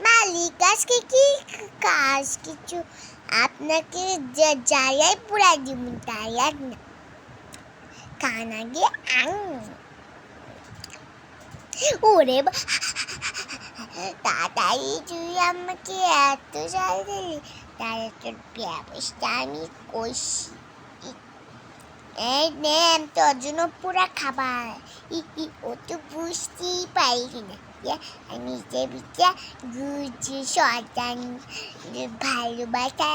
মালিক আজকে কি কাজ কিছু আপনাকে জায়গায় পুরা দিব তাই আর না কান আগে ওরে তাড়াতাড়ি তুই আমাকে এত চাল দিলি তার তোর ব্যবস্থা আমি করছি এই নে তোর জন্য পুরা খাবার ও তো বুঝতেই পারি না নিজে বিচে গুছি শয়তান ভালোবাসা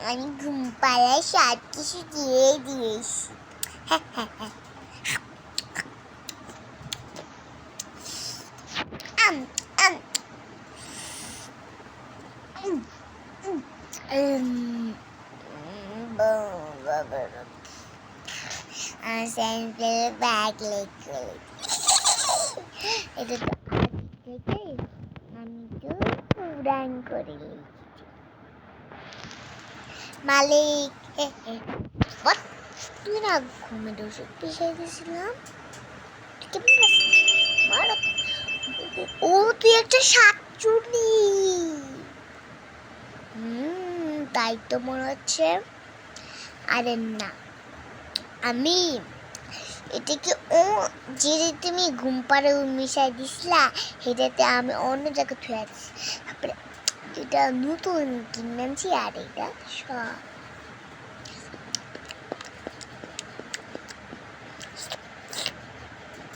আমি ঘুম পাড়ায় সব কিছু দিয়ে দিয়েছি Sempre bagলে করে এটা তো আগে থেকে আমি তো পুরান করে মালিক তুই না ঘুমে দোষে পিছিয়ে গেছিলাম ও তুই একটা শাকচুনি তাই তো মনে হচ্ছে আরে না আমি এটাকে ও যে তুমি ঘুম পাড়ে মিশাই দিছিলা সেটাতে আমি অন্য জায়গায় থুয়ে দিছি তারপরে এটা নতুন কিনেছি আর এটা সব